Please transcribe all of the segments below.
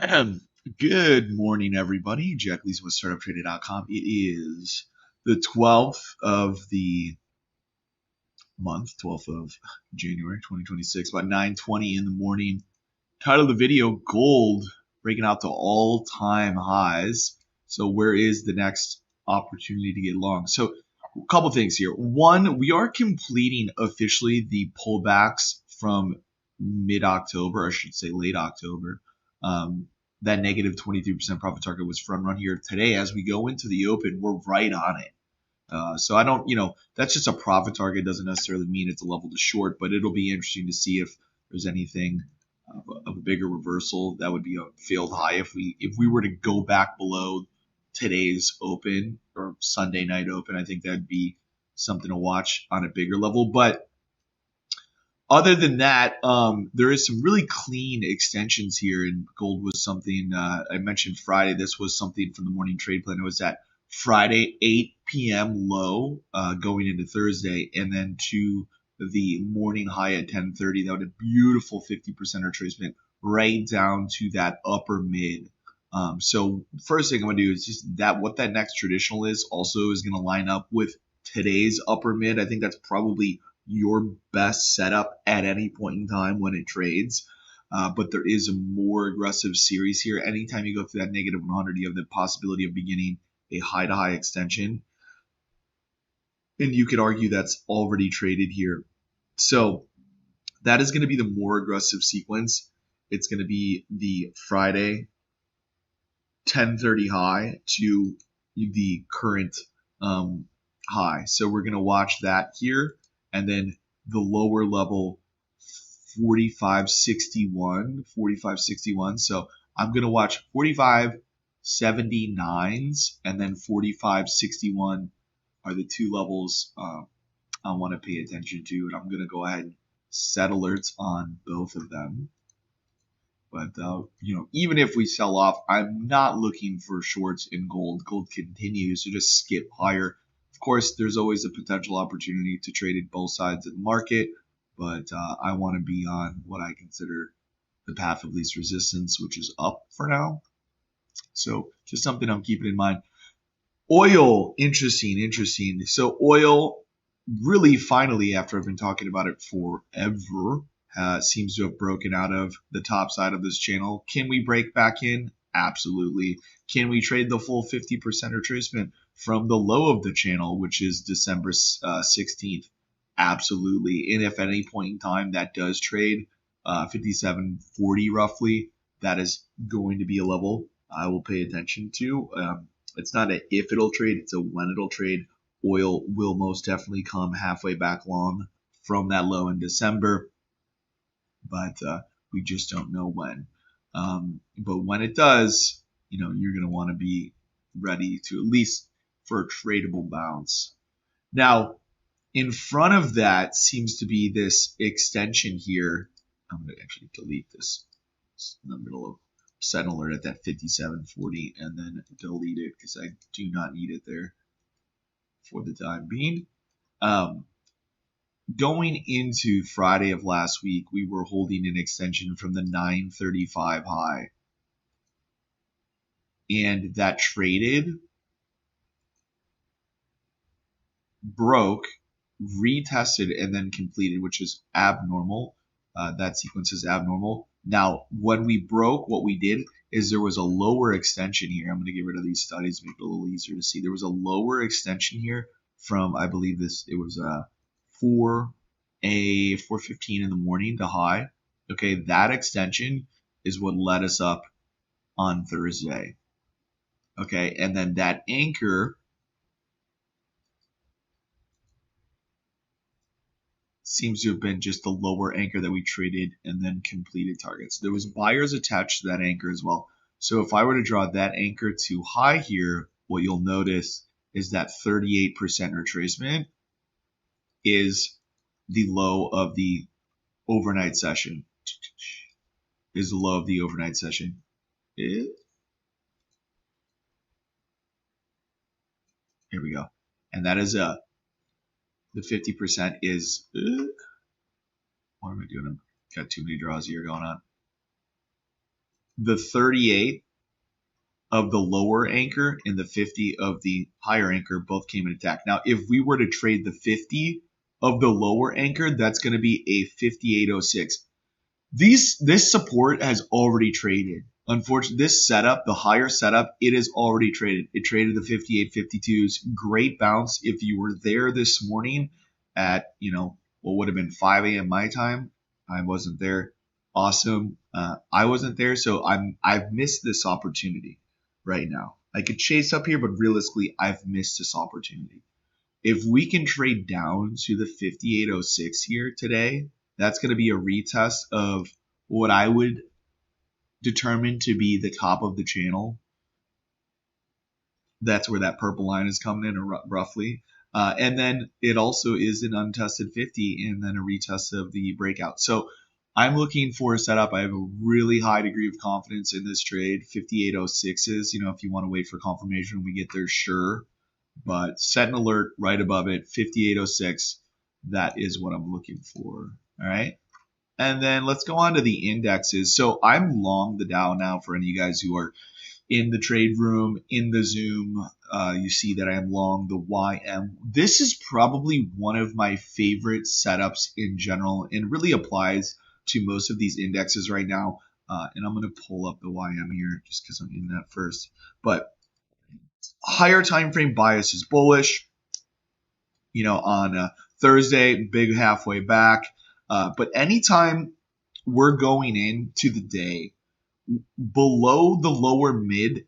Good morning, everybody. Jack Lee's with StartupTrader.com. It is the 12th of the month, 12th of January, 2026, about 9:20 in the morning. Title of the video, gold breaking out to all-time highs. So where is the next opportunity to get long? So a couple things here. One, we are completing officially the pullbacks from mid-October, I should say late October. That negative 23% profit target was front run here today. As we go into the open, we're right on it. So I don't, that's just a profit target. Doesn't necessarily mean it's a level to short, but it'll be interesting to see if there's anything of a bigger reversal. That would be a failed high if we were to go back below today's open or Sunday night open. I think that'd be something to watch on a bigger level. But other than that, there is some really clean extensions here, and gold was something I mentioned Friday. This was something from the morning trade plan. It was at Friday 8 p.m. low going into Thursday, and then to the morning high at 10:30. That was a beautiful 50% retracement right down to that upper mid. So first thing I'm gonna do is just what that next traditional is also is gonna line up with today's upper mid. I think that's probably your best setup at any point in time when it trades. But there is a more aggressive series here. Anytime you go through that negative 100, you have the possibility of beginning a high-to-high extension. And you could argue that's already traded here. So that is going to be the more aggressive sequence. It's going to be the Friday 10:30 high to the current high. So we're going to watch that here. And then the lower level 45.61. So I'm going to watch 45.79s and then 45.61 are the two levels I want to pay attention to. And I'm going to go ahead and set alerts on both of them. But, even if we sell off, I'm not looking for shorts in gold. Gold continues to just skip higher. Of course, there's always a potential opportunity to trade at both sides of the market, but I want to be on what I consider the path of least resistance, which is up for now. So just something I'm keeping in mind. Oil, interesting. So oil really finally, after I've been talking about it forever, seems to have broken out of the top side of this channel. Can we break back in? Absolutely. Can we trade the full 50% retracement from the low of the channel, which is December 16th? Absolutely. And if at any point in time that does trade 57.40 roughly, that is going to be a level I will pay attention to. It's not a if it'll trade, it's a when it'll trade. Oil will most definitely come halfway back long from that low in December, but we just don't know when. But when it does, you're going to want to be ready to at least for a tradable bounce. Now, in front of that seems to be this extension here. I'm going to actually delete this. It's in the middle of set an alert at that 57.40 and then delete it because I do not need it there for the time being. Going into Friday of last week, we were holding an extension from the 935 high. And that traded, broke, retested, and then completed, which is abnormal. That sequence is abnormal. Now, when we broke, what we did is there was a lower extension here. I'm going to get rid of these studies, make it a little easier to see. There was a lower extension here from, I believe it was 4:15 in the morning to high. Okay, that extension is what led us up on Thursday. Okay, and then that anchor seems to have been just the lower anchor that we traded and then completed targets. There was buyers attached to that anchor as well. So if I were to draw that anchor to high here, what you'll notice is that 38% retracement is the low of the overnight session. Is the low of the overnight session. Here we go. And that is the 50% is, what am I doing? I've got too many draws here going on. the 38 of the lower anchor and the 50 of the higher anchor both came in attack. Now, if we were to trade the 50 of the lower anchor, that's going to be a 58.06. This support has already traded. Unfortunately, this setup, the higher setup, it is already traded. It traded the 58.52s. Great bounce. If you were there this morning at, what would have been 5 a.m. my time, I wasn't there. Awesome. I wasn't there, so I've missed this opportunity right now. I could chase up here, but realistically, I've missed this opportunity. If we can trade down to the 58.06 here today, that's going to be a retest of what I would determine to be the top of the channel. That's where that purple line is coming in roughly. And then it also is an untested 50 and then a retest of the breakout. So I'm looking for a setup. I have a really high degree of confidence in this trade. 58.06s, if you want to wait for confirmation when we get there, sure. But set an alert right above it, 58.06. That is what I'm looking for. All right. And then let's go on to the indexes. So I'm long the Dow now for any of you guys who are in the trade room, in the Zoom. You see that I am long the YM. This is probably one of my favorite setups in general and really applies to most of these indexes right now. And I'm going to pull up the YM here just because I'm in that first. But higher time frame bias is bullish. On Thursday, big halfway back. But anytime we're going into the day below the mid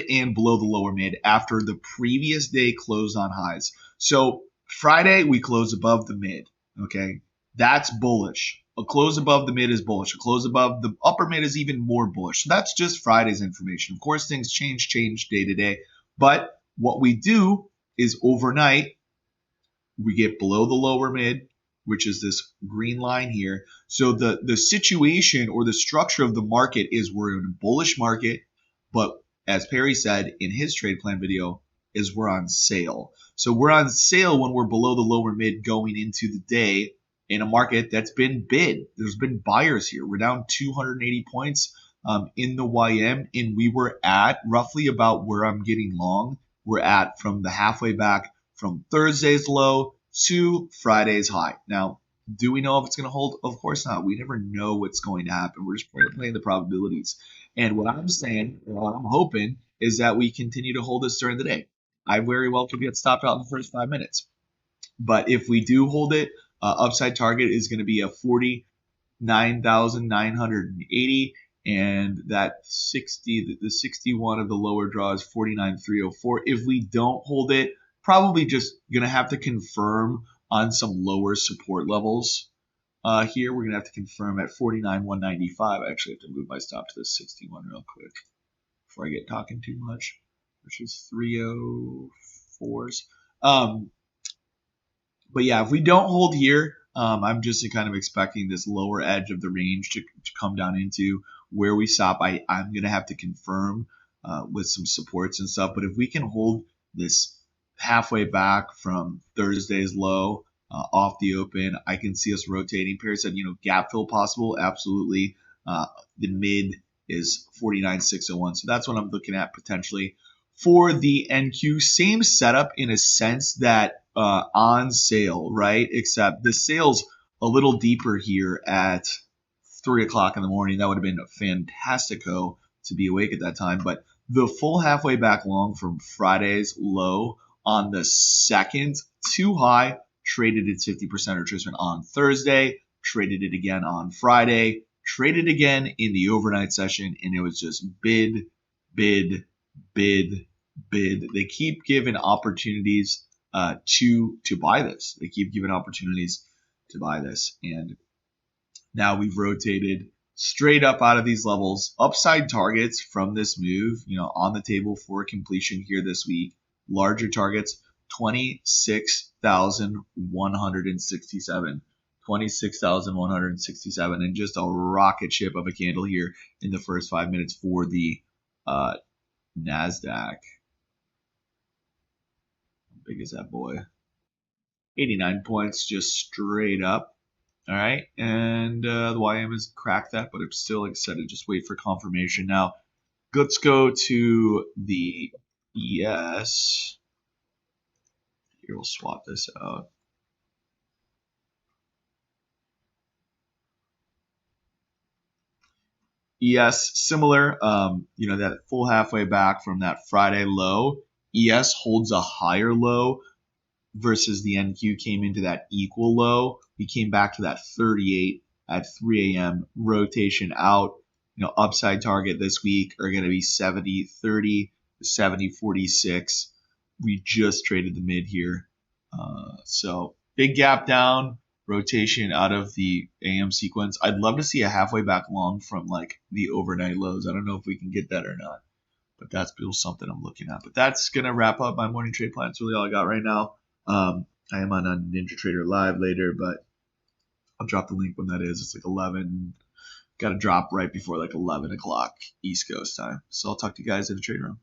and below the lower mid after the previous day closed on highs. So Friday, we close above the mid. Okay, that's bullish. A close above the mid is bullish. A close above the upper mid is even more bullish. So that's just Friday's information. Of course, things change day to day. But what we do is overnight, we get below the lower mid, which is this green line here. So the situation or the structure of the market is we're in a bullish market, but as Perry said in his trade plan video, is we're on sale. So we're on sale when we're below the lower mid going into the day in a market that's been bid. There's been buyers here. We're down 280 points in the YM, and we were at roughly about where I'm getting long. We're at from the halfway back from Thursday's low to Friday's high. Now, do we know if it's going to hold? Of course not. We never know what's going to happen. We're just playing the probabilities. And what I'm saying, or what I'm hoping, is that we continue to hold this during the day. I very well could get stopped out in the first 5 minutes. But if we do hold it, upside target is going to be a 49,980. And that 60, the 61 of the lower draw is 49,304. If we don't hold it, probably just going to have to confirm on some lower support levels. Here, we're going to have to confirm at 49,195. I actually have to move my stop to the 61 real quick before I get talking too much, which is 304s. But yeah, if we don't hold here, I'm just kind of expecting this lower edge of the range to come down into where we stop. I'm going to have to confirm with some supports and stuff. But if we can hold this halfway back from Thursday's low off the open, I can see us rotating. Perry said, gap fill possible. Absolutely. The mid is 49,601. So that's what I'm looking at potentially for the NQ. Same setup in a sense that on sale, right? Except the sale's a little deeper here at 3 o'clock in the morning. That would have been fantastico to be awake at that time. But the full halfway back long from Friday's low on the second, too high, traded its 50% retracement on Thursday, traded it again on Friday, traded again in the overnight session, and it was just bid, bid, bid, bid. They keep giving opportunities to buy this. They keep giving opportunities to buy this. And now we've rotated straight up out of these levels. Upside targets from this move, on the table for completion here this week. Larger targets, 26,167. 26,167, and just a rocket ship of a candle here in the first 5 minutes for the NASDAQ. How big is that boy? 89 points just straight up. All right, and the YM has cracked that, but I'm still excited. Just wait for confirmation. Now, let's go to the ES. Here, we'll swap this out. ES similar, that full halfway back from that Friday low. ES holds a higher low versus the NQ came into that equal low. We came back to that 38 at 3 a.m. rotation out. Upside target this week are going to be 70.30 to 70.46. We just traded the mid here. So big gap down, rotation out of the AM sequence. I'd love to see a halfway back long from like the overnight lows. I don't know if we can get that or not, but that's still something I'm looking at. But that's going to wrap up my morning trade plan. That's really all I got right now. I am on a Ninja Trader Live later, but I'll drop the link when that is. It's like 11. Got to drop right before like 11 o'clock East Coast time. So I'll talk to you guys in the trade room.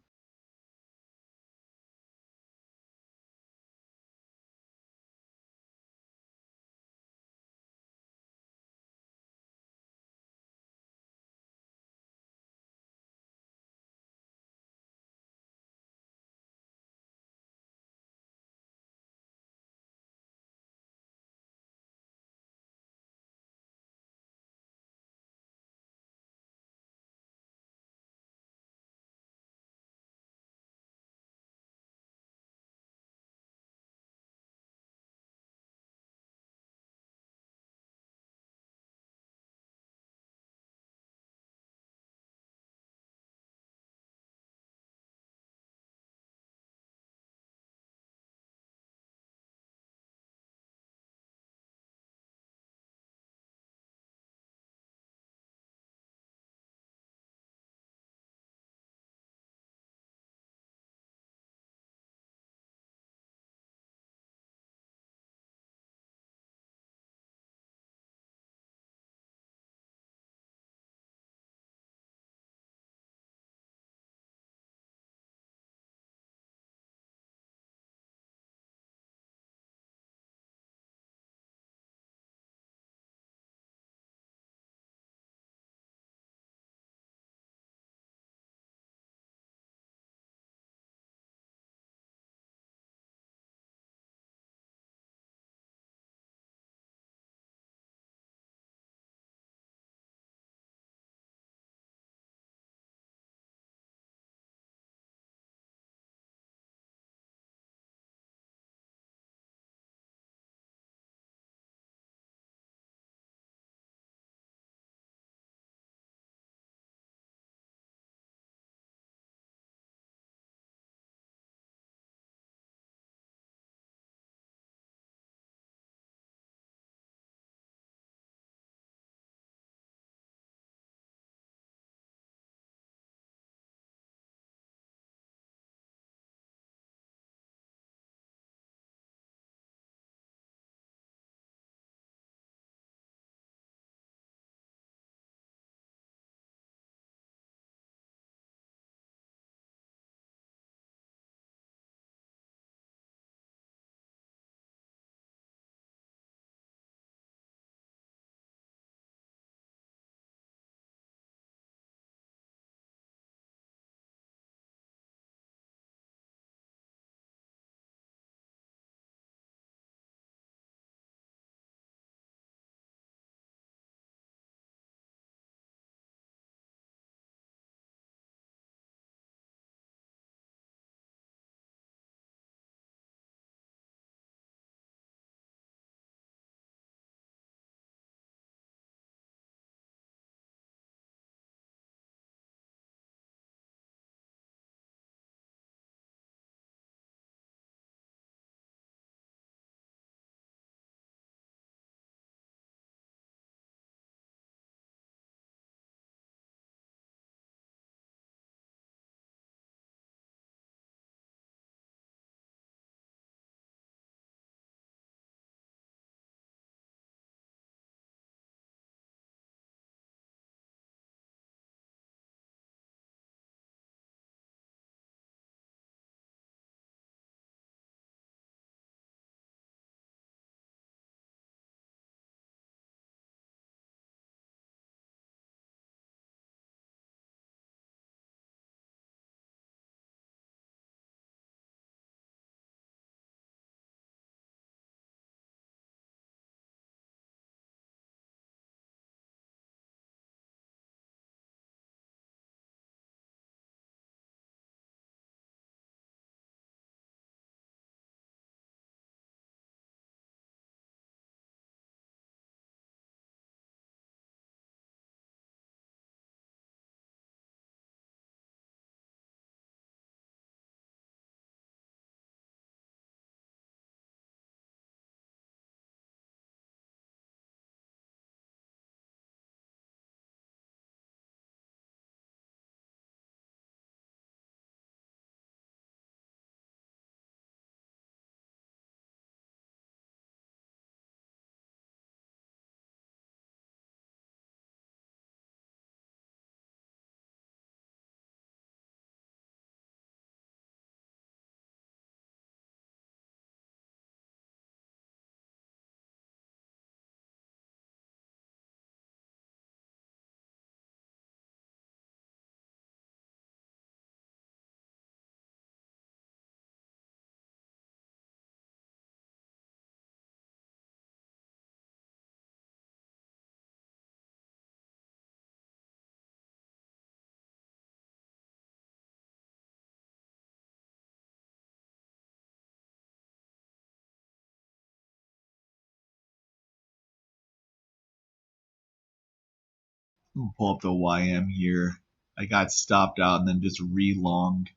pull up the YM here. I got stopped out and then just re-longed.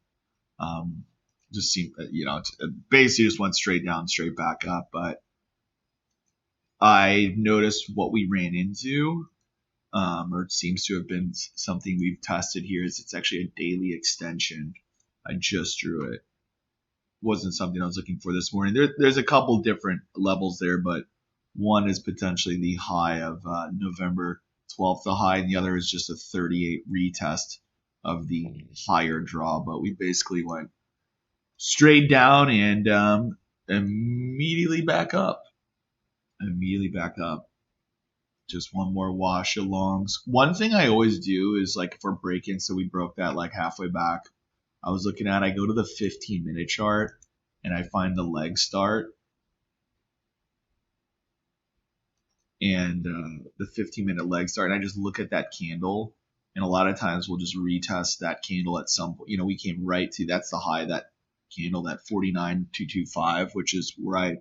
Just seemed, it basically just went straight down, straight back up. But I noticed what we ran into, or it seems to have been something we've tested here, is it's actually a daily extension. I just drew it. Wasn't something I was looking for this morning. There's a couple different levels there, but one is potentially the high of November 12th, the high, and the other is just a 38 retest of the higher draw. But we basically went straight down and immediately back up. Immediately back up. Just one more wash alongs. One thing I always do is like for break-in, so we broke that like halfway back. I was looking at, I go to the 15-minute chart and I find the leg start and the 15-minute leg start, and I just look at that candle. And a lot of times we'll just retest that candle at some point. We came right to, that's the high, that candle, that 49,225, which is where I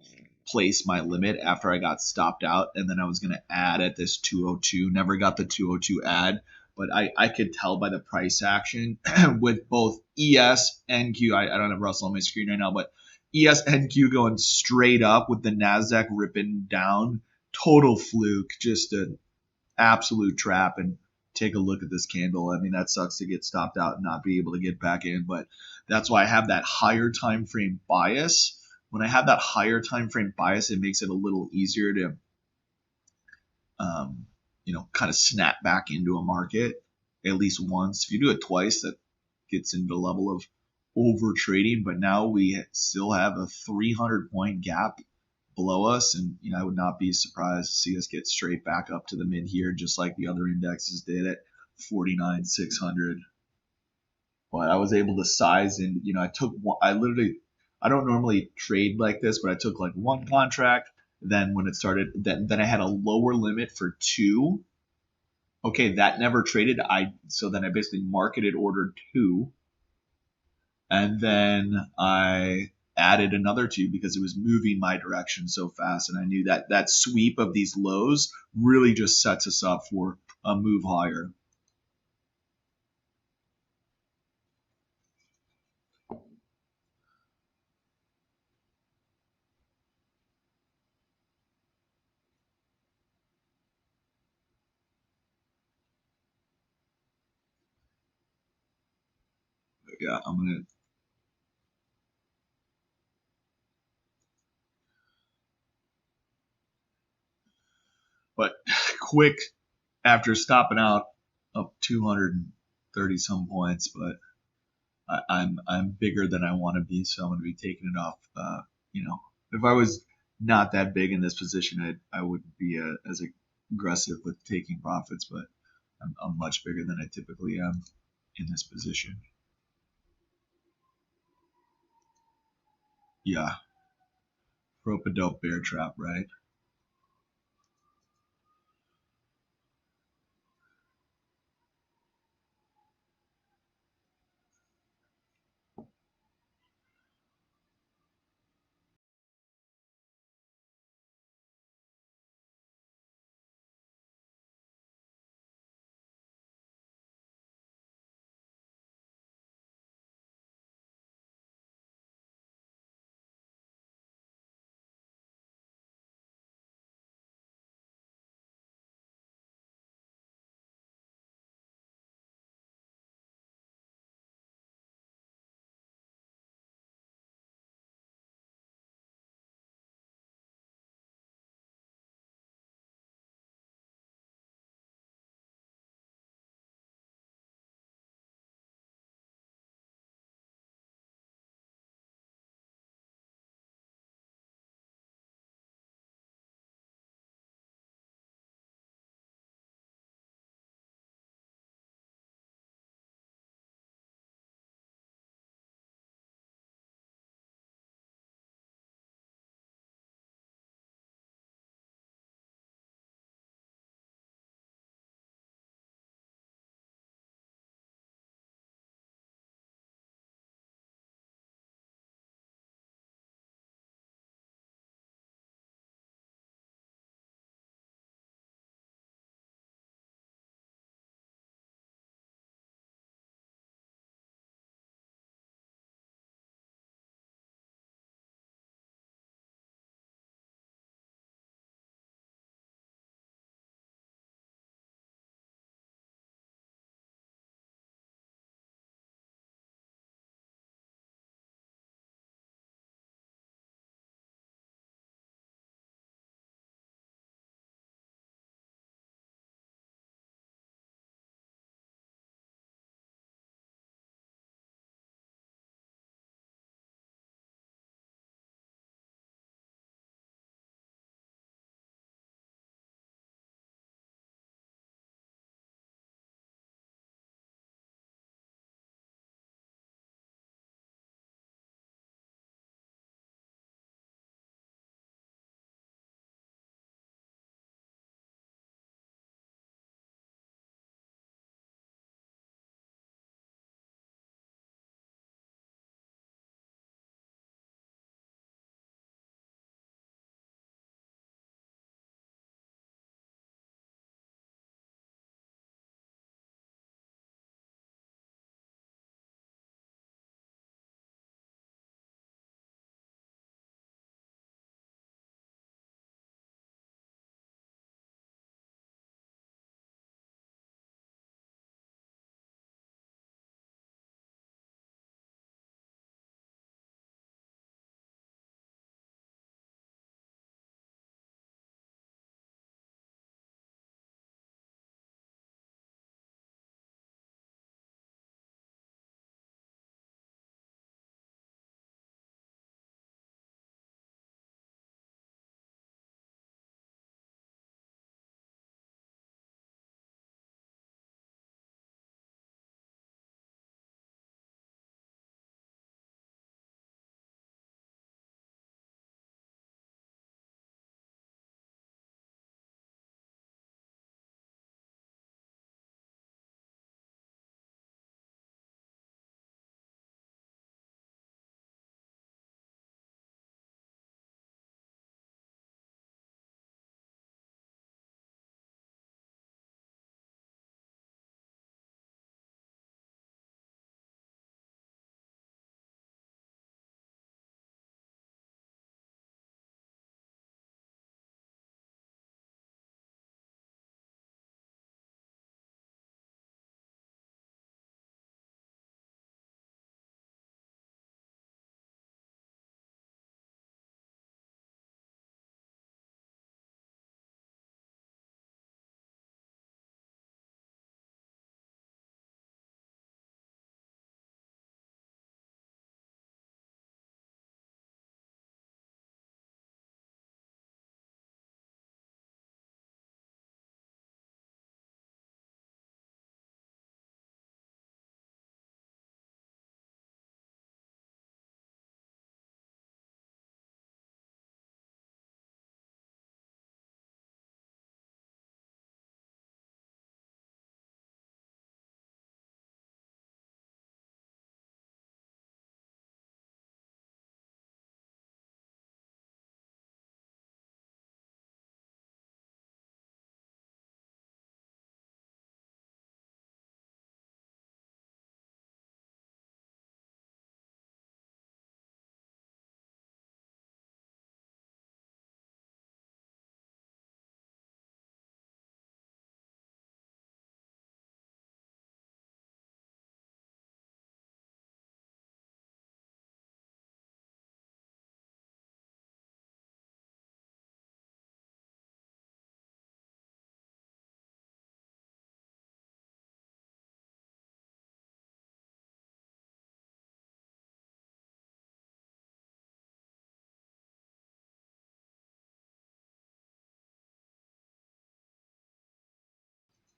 placed my limit after I got stopped out. And then I was going to add at this 202. Never got the 202 add, but I could tell by the price action with both ES and Q. I don't have Russell on my screen right now, but ES and Q going straight up with the NASDAQ ripping down. Total fluke, just an absolute trap. And take a look at this candle. I mean, that sucks to get stopped out and not be able to get back in, but that's why I have that higher time frame bias. When I have that higher time frame bias, it makes it a little easier to, kind of snap back into a market at least once. If you do it twice, that gets into the level of over trading. But now we still have a 300-point gap below us, and I would not be surprised to see us get straight back up to the mid here, just like the other indexes did at 49,600. But I was able to size, and I don't normally trade like this, but I took like one contract. Then when it started, then I had a lower limit for two. Okay, that never traded. So then I basically marketed order two, and then I added another two because it was moving my direction so fast, and I knew that that sweep of these lows really just sets us up for a move higher. Yeah, I'm gonna. But quick after stopping out up 230 some points, but I'm bigger than I want to be, so I'm going to be taking it off. If I was not that big in this position, I wouldn't be as aggressive with taking profits, but I'm much bigger than I typically am in this position. Yeah, rope a dope bear trap, right?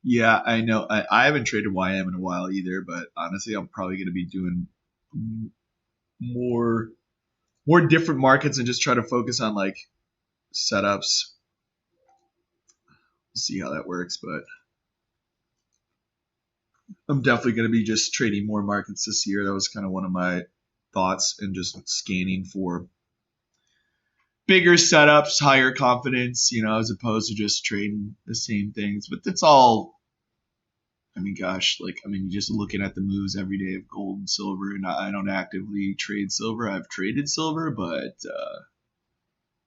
Yeah, I know. I haven't traded YM in a while either, but honestly, I'm probably going to be doing more more different markets and just try to focus on like setups. We'll see how that works, but I'm definitely going to be just trading more markets this year. That was kind of one of my thoughts, and just scanning for bigger setups, higher confidence, as opposed to just trading the same things. But that's all. I mean, gosh, just looking at the moves every day of gold and silver, and I don't actively trade silver. I've traded silver, but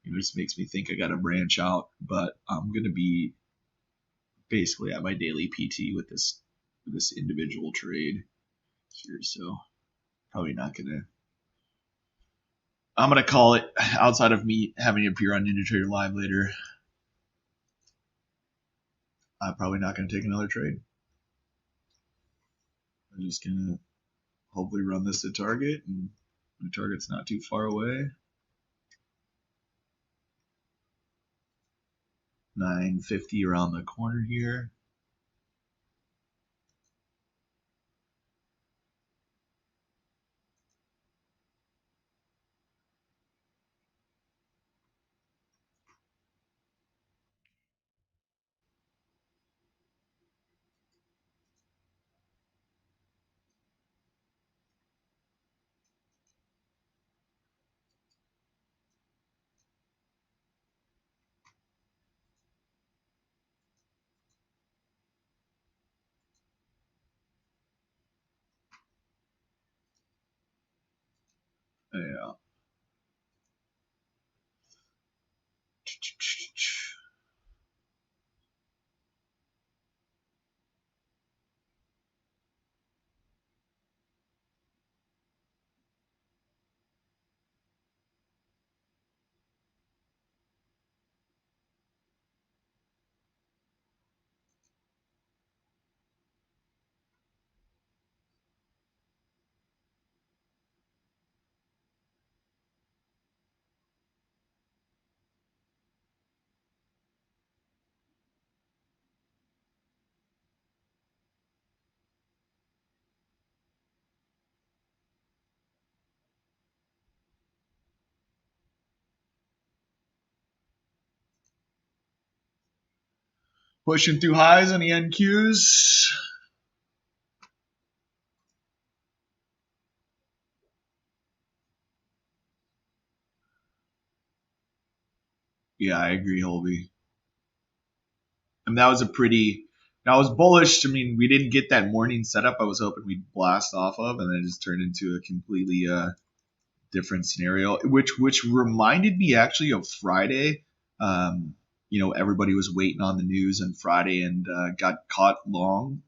it just makes me think I got to branch out. But I'm gonna be basically at my daily PT with this individual trade here, so probably not gonna. I'm gonna call it outside of me having to appear on NinjaTrader Live later. I'm probably not gonna take another trade. I'm just gonna hopefully run this to target, and the target's not too far away. 950 around the corner here. Yeah. Pushing through highs on the NQs. Yeah, I agree, Holby. And that was a pretty. I was bullish. I mean, we didn't get that morning setup I was hoping we'd blast off of, and then it just turned into a completely different scenario, which reminded me actually of Friday. Everybody was waiting on the news on Friday and got caught long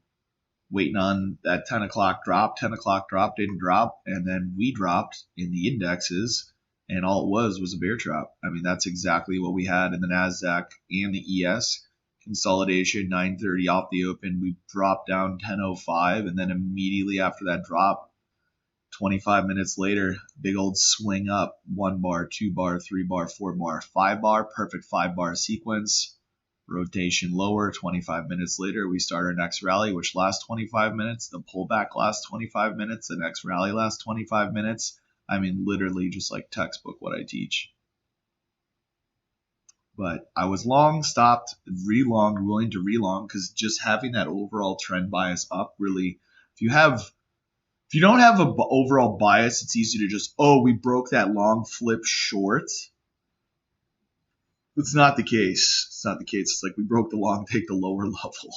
waiting on that 10 o'clock drop. 10 o'clock drop didn't drop, and then we dropped in the indexes, and all it was a bear trap. I mean, that's exactly what we had in the NASDAQ and the ES. Consolidation 9:30 off the open. We dropped down 10:05, and then immediately after that drop, 25 minutes later, big old swing up, 1 bar, 2 bar, 3 bar, 4 bar, 5 bar, perfect 5 bar sequence. Rotation lower, 25 minutes later, we start our next rally, which lasts 25 minutes. The pullback lasts 25 minutes. The next rally lasts 25 minutes. I mean, literally just like textbook what I teach. But I was long, stopped, relonged, willing to relong, because just having that overall trend bias up really, if you don't have an overall bias, it's easy to just, we broke that long flip short. It's not the case. It's not the case. It's like we broke the long, take the lower level.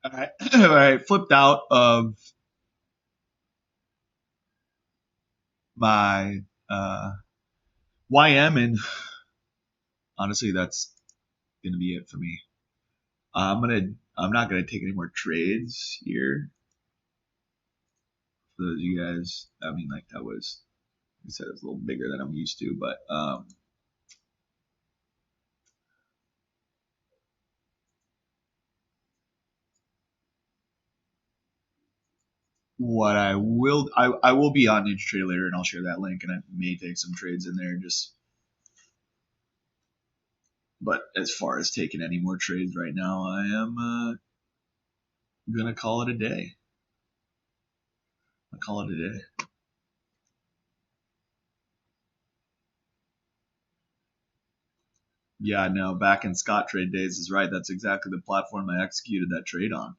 All right, all right. Flipped out of my YM, and honestly, that's gonna be it for me. I'm not gonna take any more trades here. For those of you guys, I mean, like that was, like I said, it's a little bigger than I'm used to, but what I will be on NinjaTrader later, and I'll share that link, and I may take some trades in there, just. But as far as taking any more trades right now, I am gonna call it a day. I call it a day. Yeah, no, back in Scott trade days is right. That's exactly the platform I executed that trade on.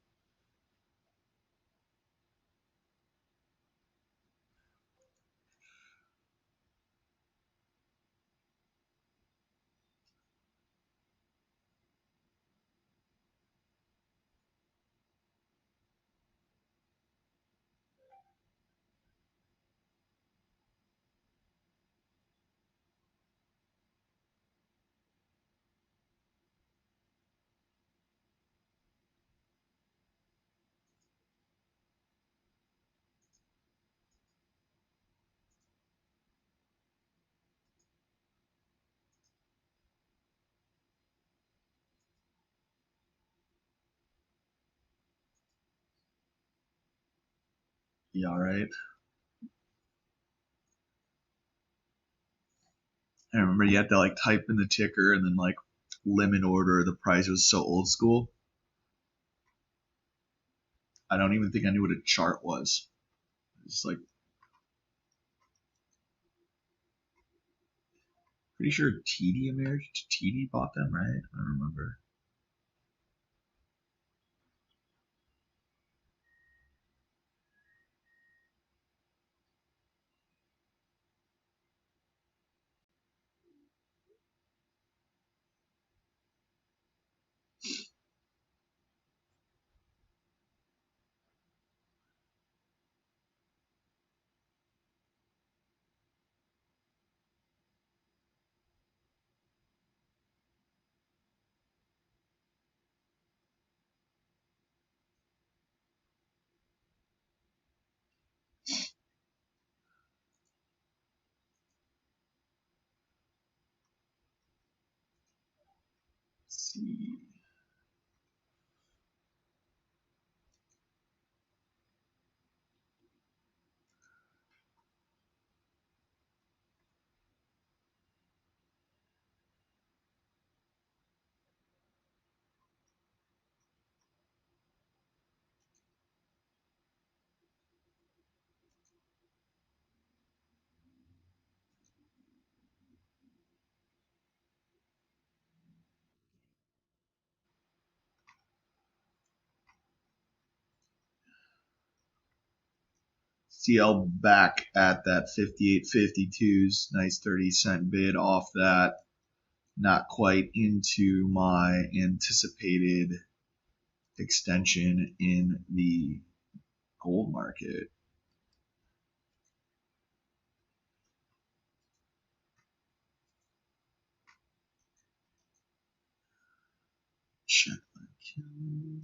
Yeah, all right. I remember you had to like type in the ticker and then like limit order. The price was so old school. I don't even think I knew what a chart was. It's like pretty sure TD emerged. TD bought them, right? I don't remember. Let's see. CL back at that 58.52's nice 30-cent bid off that. Not quite into my anticipated extension in the gold market. Check my calendar.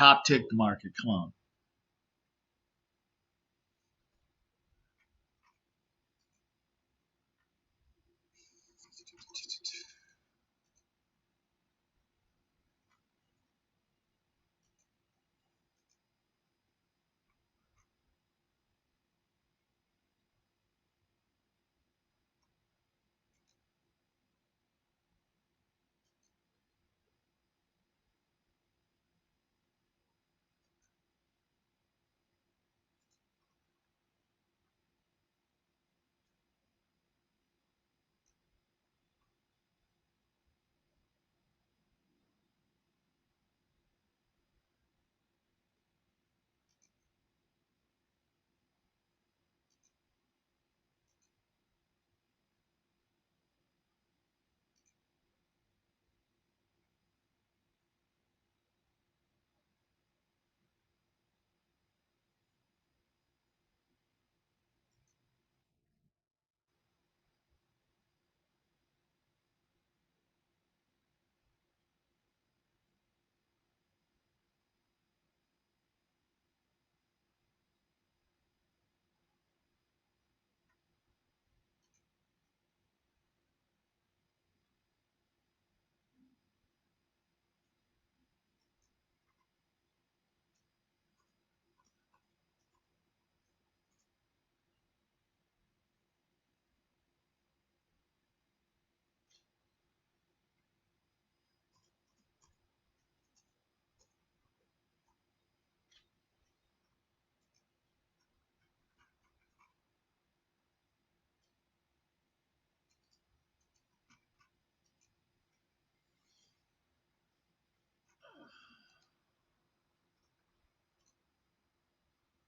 Top tick the market. Come on.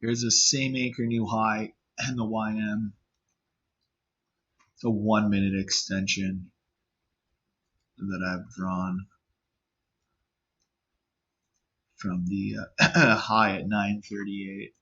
Here's the same anchor new high and the YM. It's a 1 minute extension that I've drawn from the high at 938.